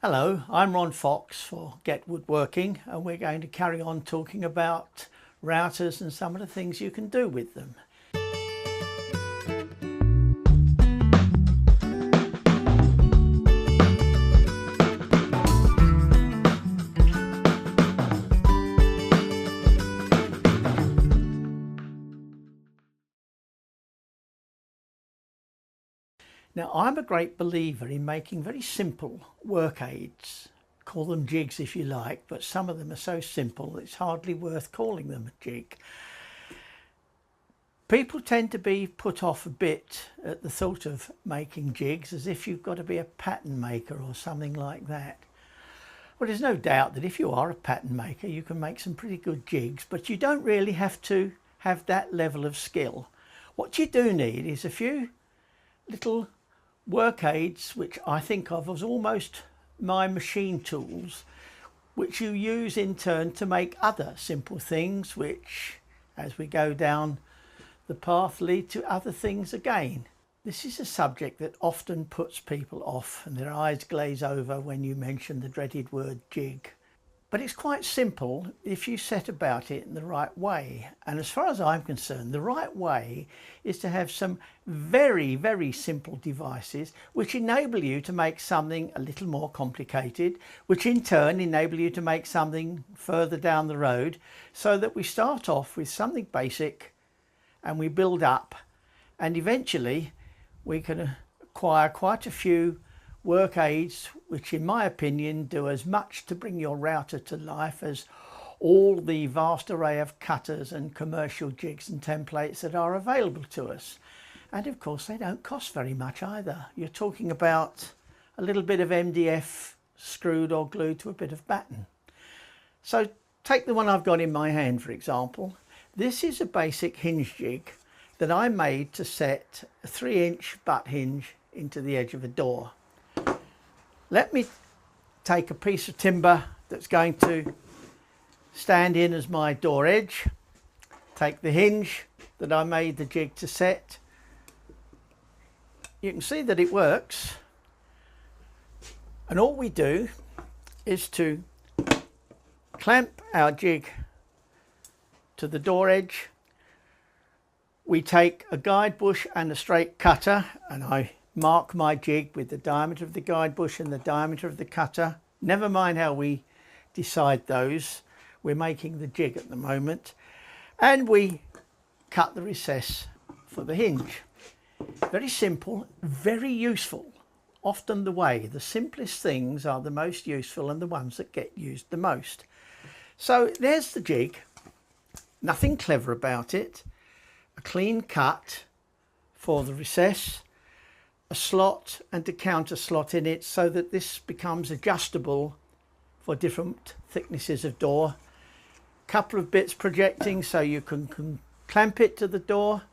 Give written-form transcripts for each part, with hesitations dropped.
Hello, I'm Ron Fox for Get Woodworking, and we're going to carry on talking about routers and some of the things you can do with them. Now, I'm a great believer in making very simple work aids. Call them jigs if you like, but some of them are so simple it's hardly worth calling them a jig. People tend to be put off a bit at the thought of making jigs, as if you've got to be a pattern maker or something like that. Well, there's no doubt that if you are a pattern maker you can make some pretty good jigs, but you don't really have to have that level of skill. What you do need is a few little work aids, which I think of as almost my machine tools, which you use in turn to make other simple things, which as we go down the path lead to other things again. This is a subject that often puts people off and their eyes glaze over when you mention the dreaded word jig. But it's quite simple if you set about it in the right way. And as far as I'm concerned, the right way is to have some very, very simple devices which enable you to make something a little more complicated, which in turn enable you to make something further down the road, so that we start off with something basic and we build up, and eventually we can acquire quite a few work aids which in my opinion do as much to bring your router to life as all the vast array of cutters and commercial jigs and templates that are available to us. And of course they don't cost very much either. You're talking about a little bit of MDF screwed or glued to a bit of batten. So take the one I've got in my hand for example. This is a basic hinge jig that I made to set a 3-inch butt hinge into the edge of a door. Let me take a piece of timber that's going to stand in as my door edge, take the hinge that I made the jig to set. You can see that it works, and all we do is to clamp our jig to the door edge. We take a guide bush and a straight cutter, and I mark my jig with the diameter of the guide bush and the diameter of the cutter. Never mind how we decide those, we're making the jig at the moment. And we cut the recess for the hinge. Very simple, very useful. Often the simplest things are the most useful and the ones that get used the most. So there's the jig, nothing clever about it. A clean cut for the recess, a slot and a counter slot in it so that this becomes adjustable for different thicknesses of door. Couple of bits projecting so you can clamp it to the door.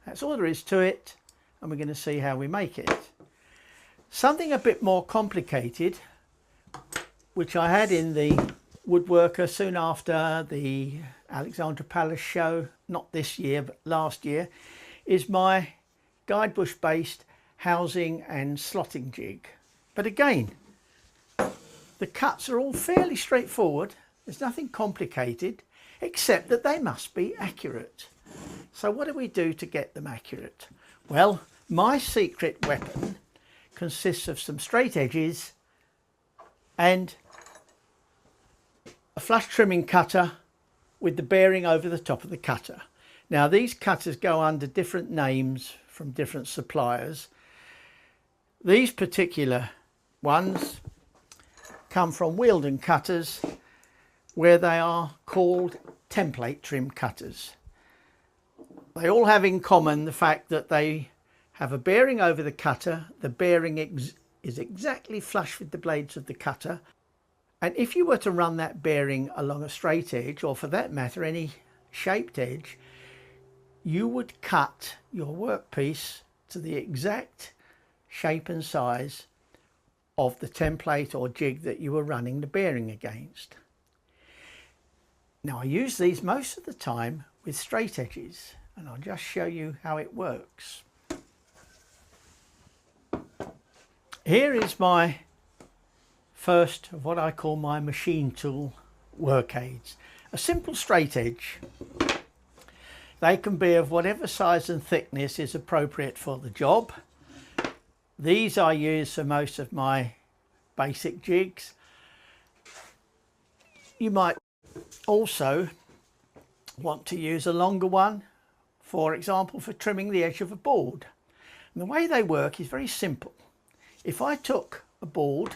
That's all there is to it, and we're going to see how we make it. Something a bit more complicated, which I had in the woodworker soon after the Alexandra Palace show, not this year but last year, is my guide bush based housing and slotting jig. But again, the cuts are all fairly straightforward. There's nothing complicated except that they must be accurate. So what do we do to get them accurate? Well, my secret weapon consists of some straight edges and a flush trimming cutter with the bearing over the top of the cutter. Now these cutters go under different names from different suppliers. These particular ones come from Weldon cutters, where they are called template trim cutters. They all have in common the fact that they have a bearing over the cutter. The bearing is exactly flush with the blades of the cutter. And if you were to run that bearing along a straight edge, or for that matter any shaped edge, you would cut your workpiece to the exact shape and size of the template or jig that you were running the bearing against. Now I use these most of the time with straight edges, and I'll just show you how it works. Here is my first of what I call my machine tool work aids. A simple straight edge. They can be of whatever size and thickness is appropriate for the job. These I use for most of my basic jigs. You might also want to use a longer one, for example, for trimming the edge of a board. And the way they work is very simple. If I took a board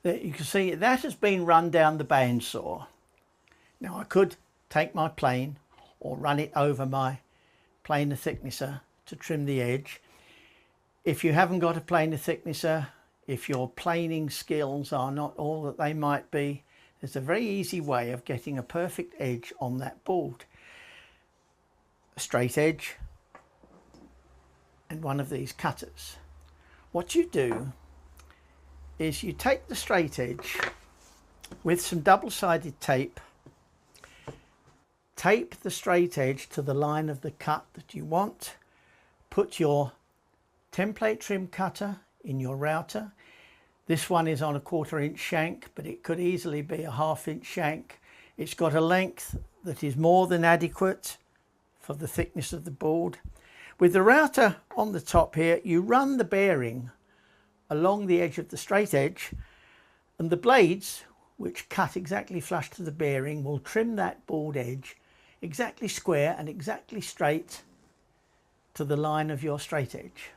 that you can see that has been run down the bandsaw. Now I could take my plane or run it over my planer thicknesser to trim the edge. If you haven't got a planer thicknesser, if your planing skills are not all that they might be, there's a very easy way of getting a perfect edge on that board. A straight edge and one of these cutters. What you do is you take the straight edge with some double-sided tape, tape the straight edge to the line of the cut that you want, put your template trim cutter in your router. This one is on a 1/4 inch shank, but it could easily be a 1/2 inch shank. It's got a length that is more than adequate for the thickness of the board. With the router on the top here, you run the bearing along the edge of the straight edge, and the blades, which cut exactly flush to the bearing, will trim that board edge exactly square and exactly straight to the line of your straight edge.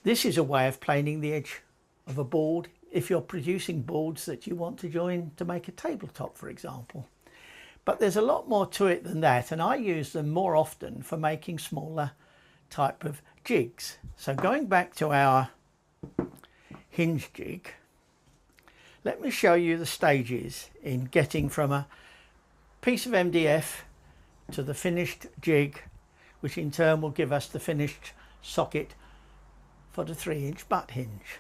This is a way of planing the edge of a board if you're producing boards that you want to join to make a tabletop, for example. But there's a lot more to it than that, and I use them more often for making smaller type of jigs. So going back to our hinge jig, let me show you the stages in getting from a piece of MDF to the finished jig, which in turn will give us the finished socket for the 3-inch butt hinge.